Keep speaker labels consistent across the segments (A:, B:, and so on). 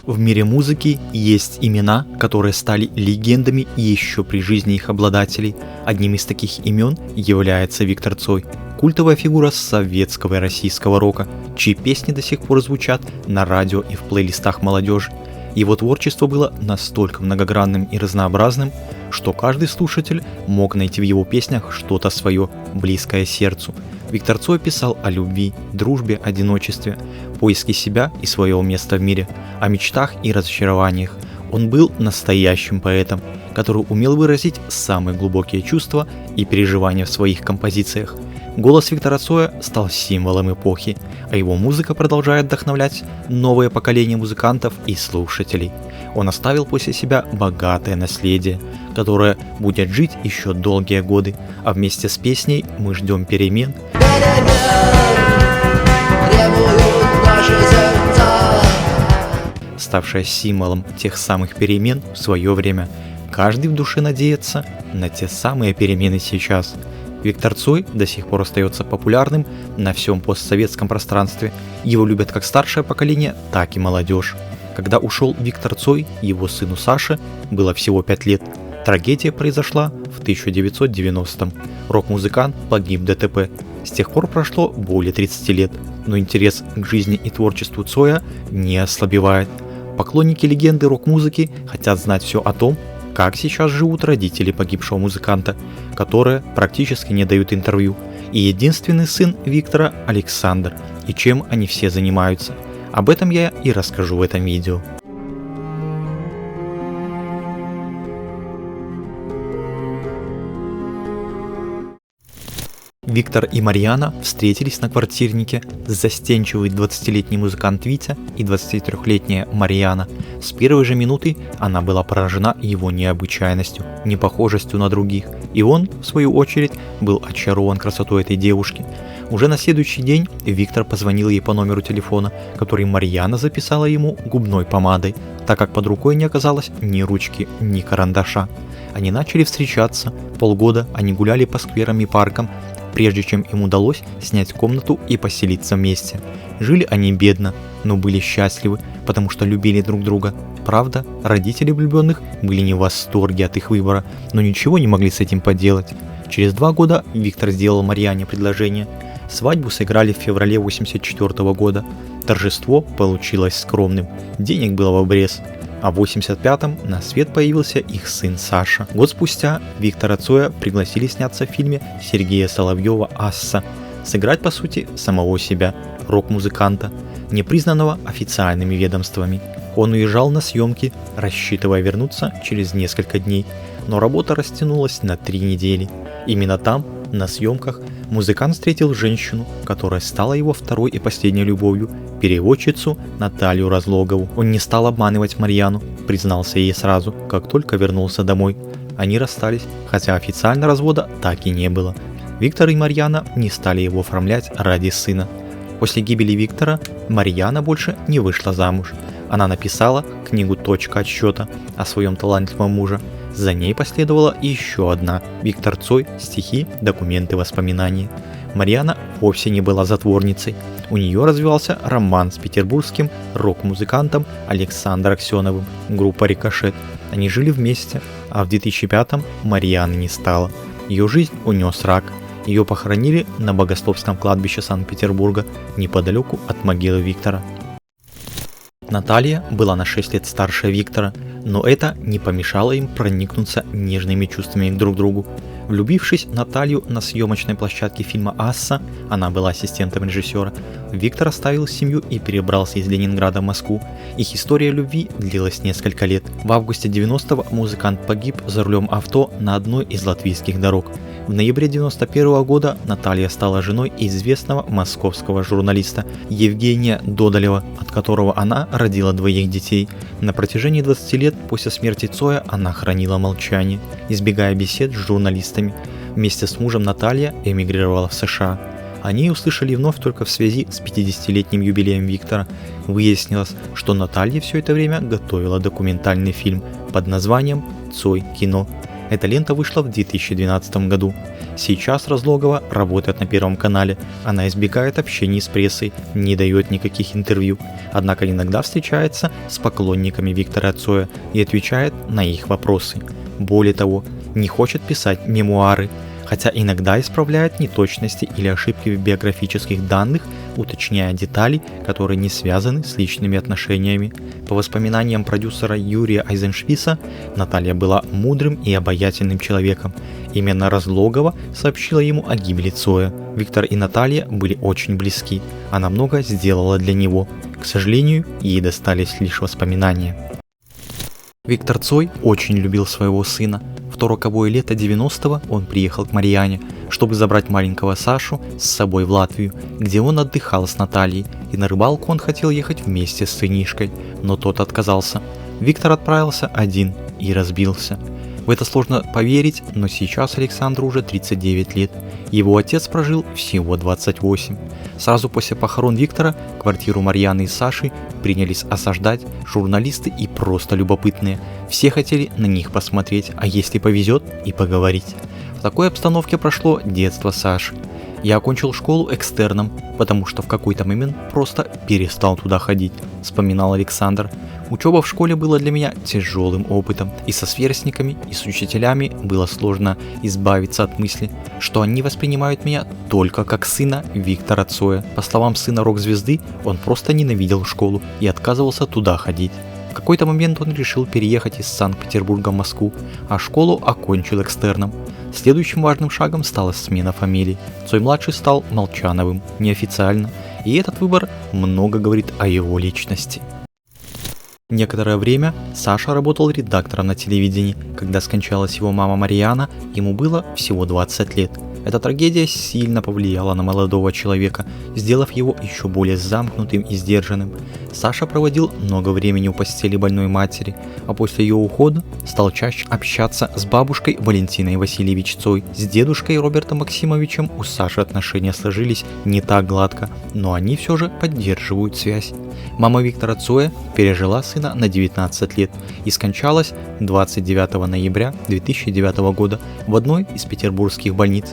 A: В мире музыки есть имена, которые стали легендами еще при жизни их обладателей. Одним из таких имен является Виктор Цой, культовая фигура советского и российского рока, чьи песни до сих пор звучат на радио и в плейлистах молодежи. Его творчество было настолько многогранным и разнообразным, что каждый слушатель мог найти в его песнях что-то свое, близкое сердцу. Виктор Цой писал о любви, дружбе, одиночестве, поиске себя и своего места в мире, о мечтах и разочарованиях. Он был настоящим поэтом, который умел выразить самые глубокие чувства и переживания в своих композициях. Голос Виктора Цоя стал символом эпохи, а его музыка продолжает вдохновлять новое поколение музыкантов и слушателей. Он оставил после себя богатое наследие, которое будет жить еще долгие годы, а вместе с песней мы ждем перемен. Ставшая символом тех самых перемен в свое время. Каждый в душе надеется на те самые перемены сейчас. Виктор Цой до сих пор остается популярным на всем постсоветском пространстве. Его любят как старшее поколение, так и молодежь. Когда ушел Виктор Цой, его сыну Саше было всего 5 лет. Трагедия произошла в 1990-м. Рок-музыкант погиб в ДТП. С тех пор прошло более 30 лет, но интерес к жизни и творчеству Цоя не ослабевает. Поклонники легенды рок-музыки хотят знать все о том, как сейчас живут родители погибшего музыканта, которые практически не дают интервью, и единственный сын Виктора Александр, и чем они все занимаются. Об этом я и расскажу в этом видео. Виктор и Марьяна встретились на квартирнике. Застенчивый 20-летний музыкант Витя и 23-летняя Марьяна. С первой же минуты она была поражена его необычайностью, непохожестью на других, и он, в свою очередь, был очарован красотой этой девушки. Уже на следующий день Виктор позвонил ей по номеру телефона, который Марьяна записала ему губной помадой, так как под рукой не оказалось ни ручки, ни карандаша. Они начали встречаться, полгода они гуляли по скверам и паркам, прежде чем им удалось снять комнату и поселиться вместе. Жили они бедно, но были счастливы, потому что любили друг друга. Правда, родители влюбленных были не в восторге от их выбора, но ничего не могли с этим поделать. Через 2 года Виктор сделал Марьяне предложение. Свадьбу сыграли в феврале 1984 года. Торжество получилось скромным, денег было в обрез. А в 1985-м на свет появился их сын Саша. Год спустя Виктора Цоя пригласили сняться в фильме Сергея Соловьева «Асса», сыграть по сути самого себя, рок-музыканта, не признанного официальными ведомствами. Он уезжал на съемки, рассчитывая вернуться через несколько дней, но работа растянулась на 3 недели. Именно там, на съемках, музыкант встретил женщину, которая стала его второй и последней любовью, переводчицу Наталью Разлогову. Он не стал обманывать Марьяну, признался ей сразу, как только вернулся домой. Они расстались, хотя официально развода так и не было. Виктор и Марьяна не стали его оформлять ради сына. После гибели Виктора Марьяна больше не вышла замуж. Она написала книгу «Точка отсчета» о своем талантливом муже. За ней последовала еще одна «Виктор Цой. Стихи, документы, воспоминания». Марьяна вовсе не была затворницей. У нее развивался роман с петербургским рок-музыкантом Александром Аксеновым, группа «Рикошет». Они жили вместе, а в 2005-м Марьяны не стало. Ее жизнь унес рак. Ее похоронили на Богословском кладбище Санкт-Петербурга, неподалеку от могилы Виктора. Наталья была на 6 лет старше Виктора, но это не помешало им проникнуться нежными чувствами друг к другу. Влюбившись в Наталью на съемочной площадке фильма «Асса», она была ассистентом режиссера, Виктор оставил семью и перебрался из Ленинграда в Москву. Их история любви длилась несколько лет. В августе 90-го музыкант погиб за рулем авто на одной из латвийских дорог. В ноябре 91 года Наталья стала женой известного московского журналиста Евгения Додолева, от которого она родила 2 детей. На протяжении 20 лет после смерти Цоя она хранила молчание, избегая бесед с журналистами. Вместе с мужем Наталья эмигрировала в США. О ней услышали вновь только в связи с 50-летним юбилеем Виктора. Выяснилось, что Наталья все это время готовила документальный фильм под названием «Цой. Кино». Эта лента вышла в 2012 году. Сейчас Разлогова работает на Первом канале. Она избегает общения с прессой, не дает никаких интервью, однако иногда встречается с поклонниками Виктора Цоя и отвечает на их вопросы. Более того, не хочет писать мемуары, хотя иногда исправляет неточности или ошибки в биографических данных, уточняя детали, которые не связаны с личными отношениями. По воспоминаниям продюсера Юрия Айзеншписа, Наталья была мудрым и обаятельным человеком. Именно Разлогова сообщила ему о гибели Цоя. Виктор и Наталья были очень близки, она много сделала для него. К сожалению, ей достались лишь воспоминания. Виктор Цой очень любил своего сына. В то роковое лето 90-го он приехал к Марьяне, чтобы забрать маленького Сашу с собой в Латвию, где он отдыхал с Натальей, и на рыбалку он хотел ехать вместе с сынишкой, но тот отказался. Виктор отправился один и разбился. В это сложно поверить, но сейчас Александру уже 39 лет. Его отец прожил всего 28. Сразу после похорон Виктора квартиру Марьяны и Саши принялись осаждать журналисты и просто любопытные. Все хотели на них посмотреть, а если повезет, и поговорить. В такой обстановке прошло детство Саши. Я окончил школу экстерном, потому что в какой-то момент просто перестал туда ходить, вспоминал Александр. Учеба в школе была для меня тяжелым опытом, и со сверстниками, и с учителями было сложно избавиться от мысли, что они воспринимают меня только как сына Виктора Цоя. По словам сына рок-звезды, он просто ненавидел школу и отказывался туда ходить. В какой-то момент он решил переехать из Санкт-Петербурга в Москву, а школу окончил экстерном. Следующим важным шагом стала смена фамилий. Цой-младший стал Молчановым, неофициально, и этот выбор много говорит о его личности. Некоторое время Саша работал редактором на телевидении. Когда скончалась его мама Марьяна, ему было всего 20 лет. Эта трагедия сильно повлияла на молодого человека, сделав его еще более замкнутым и сдержанным. Саша проводил много времени у постели больной матери, а после ее ухода стал чаще общаться с бабушкой Валентиной Васильевич Цой. С дедушкой Робертом Максимовичем у Саши отношения сложились не так гладко, но они все же поддерживают связь. Мама Виктора Цоя пережила сына на 19 лет и скончалась 29 ноября 2009 года в одной из петербургских больниц.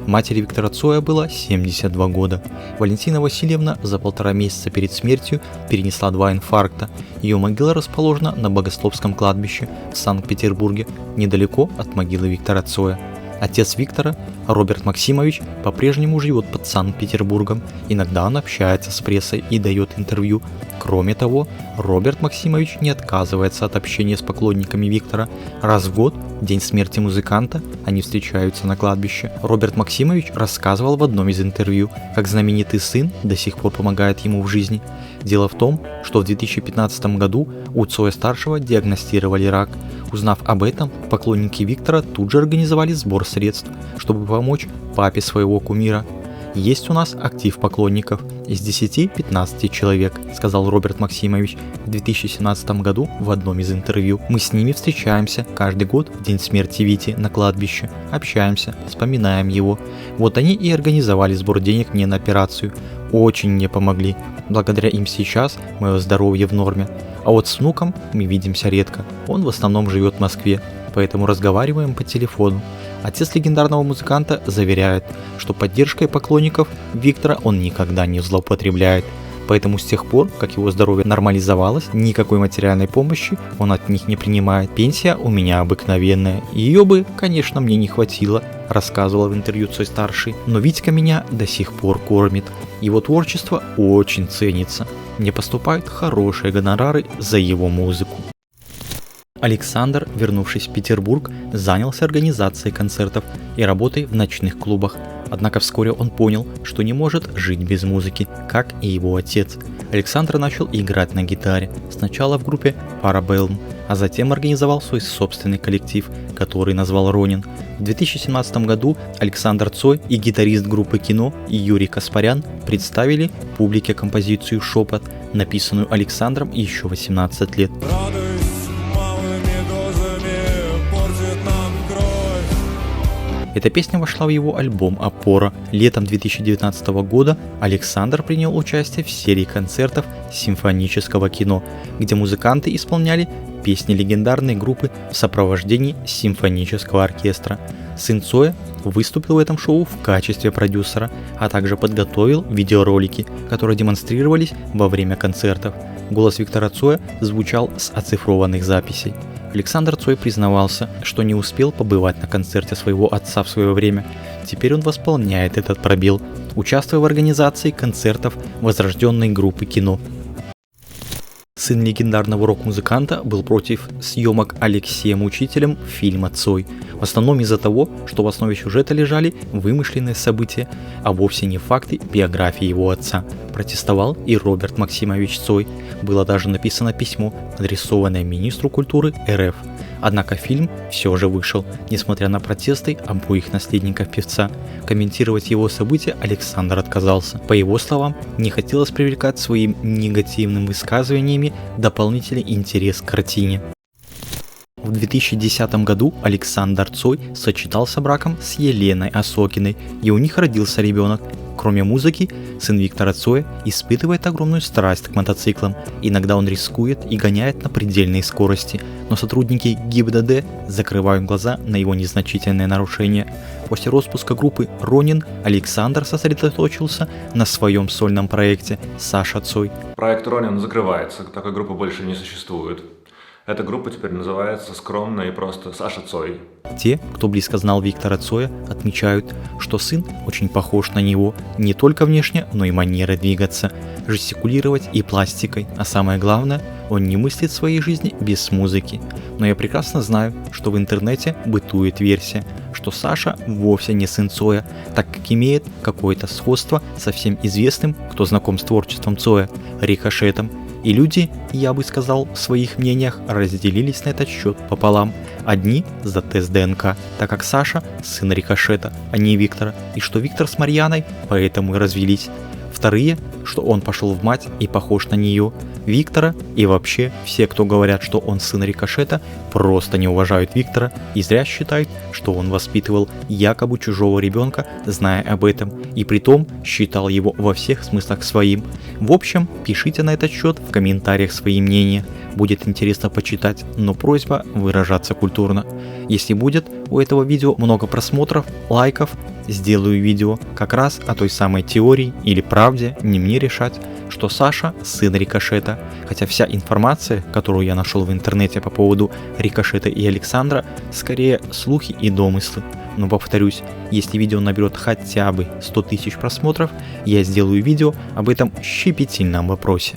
A: Матери Виктора Цоя было 72 года. Валентина Васильевна за 1,5 месяца перед смертью перенесла 2 инфаркта. Ее могила расположена на Богословском кладбище в Санкт-Петербурге, недалеко от могилы Виктора Цоя. Отец Виктора, Роберт Максимович, по-прежнему живет под Санкт-Петербургом. Иногда он общается с прессой и дает интервью. Кроме того, Роберт Максимович не отказывается от общения с поклонниками Виктора. Раз в год, в день смерти музыканта, они встречаются на кладбище. Роберт Максимович рассказывал в одном из интервью, как знаменитый сын до сих пор помогает ему в жизни. Дело в том, что в 2015 году у Цоя-старшего диагностировали рак. Узнав об этом, поклонники Виктора тут же организовали сбор средств, чтобы помочь папе своего кумира. «Есть у нас актив поклонников из 10-15 человек», — сказал Роберт Максимович в 2017 году в одном из интервью. «Мы с ними встречаемся каждый год в день смерти Вити на кладбище, общаемся, вспоминаем его. Вот они и организовали сбор денег мне на операцию. Очень мне помогли. Благодаря им сейчас мое здоровье в норме. А вот с внуком мы видимся редко. Он в основном живет в Москве, поэтому разговариваем по телефону. Отец легендарного музыканта заверяет, что поддержкой поклонников Виктора он никогда не злоупотребляет. Поэтому с тех пор, как его здоровье нормализовалось, никакой материальной помощи он от них не принимает. Пенсия у меня обыкновенная, и ее бы, конечно, мне не хватило», — рассказывал в интервью Цой-старший. «Но Витька меня до сих пор кормит. Его творчество очень ценится. Мне поступают хорошие гонорары за его музыку». Александр, вернувшись в Петербург, занялся организацией концертов и работой в ночных клубах. Однако вскоре он понял, что не может жить без музыки, как и его отец. Александр начал играть на гитаре, сначала в группе Parabellum, а затем организовал свой собственный коллектив, который назвал Ронин. В 2017 году Александр Цой и гитарист группы «Кино» Юрий Каспарян представили публике композицию «Шепот», написанную Александром еще 18 лет. Эта песня вошла в его альбом «Опора». Летом 2019 года Александр принял участие в серии концертов симфонического кино, где музыканты исполняли песни легендарной группы в сопровождении симфонического оркестра. Сын Цоя выступил в этом шоу в качестве продюсера, а также подготовил видеоролики, которые демонстрировались во время концертов. Голос Виктора Цоя звучал с оцифрованных записей. Александр Цой признавался, что не успел побывать на концерте своего отца в свое время. Теперь он восполняет этот пробел, участвуя в организации концертов возрожденной группы кино. Сын легендарного рок-музыканта был против съемок Алексеем Учителем фильма «Цой», в основном из-за того, что в основе сюжета лежали вымышленные события, а вовсе не факты биографии его отца. Протестовал и Роберт Максимович Цой. Было даже написано письмо, адресованное министру культуры РФ. Однако фильм все же вышел, несмотря на протесты обоих наследников певца. Комментировать его события Александр отказался. По его словам, не хотелось привлекать своими негативными высказываниями дополнительный интерес к картине. В 2010 году Александр Цой сочетался браком с Еленой Осокиной, и у них родился ребенок. Кроме музыки, сын Виктора Цоя испытывает огромную страсть к мотоциклам. Иногда он рискует и гоняет на предельной скорости, но сотрудники ГИБДД закрывают глаза на его незначительные нарушения. После распуска группы «Ронин» Александр сосредоточился на своем сольном проекте «Саша Цой».
B: Проект «Ронин» закрывается, такой группы больше не существует. Эта группа теперь называется скромно и просто «Саша Цой».
A: Те, кто близко знал Виктора Цоя, отмечают, что сын очень похож на него не только внешне, но и манерой двигаться, жестикулировать и пластикой, а самое главное, он не мыслит своей жизни без музыки. Но я прекрасно знаю, что в интернете бытует версия, что Саша вовсе не сын Цоя, так как имеет какое-то сходство со всем известным, кто знаком с творчеством Цоя, Рикошетом. И люди, я бы сказал, в своих мнениях разделились на этот счет пополам. Одни за тест ДНК, так как Саша сын Рикошета, а не Виктора, и что Виктор с Марьяной поэтому и развелись. Вторые, что он пошел в мать и похож на нее. Виктора и вообще все, кто говорят, что он сын Рикошета, просто не уважают Виктора и зря считают, что он воспитывал якобы чужого ребенка, зная об этом, и притом считал его во всех смыслах своим. В общем, пишите на этот счет в комментариях свои мнения. Будет интересно почитать, но просьба выражаться культурно. Если будет у этого видео много просмотров, лайков, сделаю видео как раз о той самой теории или правде, не мне решать, что Саша сын Рикошета, хотя вся информация, которую я нашел в интернете по поводу Рикошета и Александра, скорее слухи и домыслы. Но повторюсь, если видео наберет хотя бы 100 000 просмотров, я сделаю видео об этом щепетильном вопросе.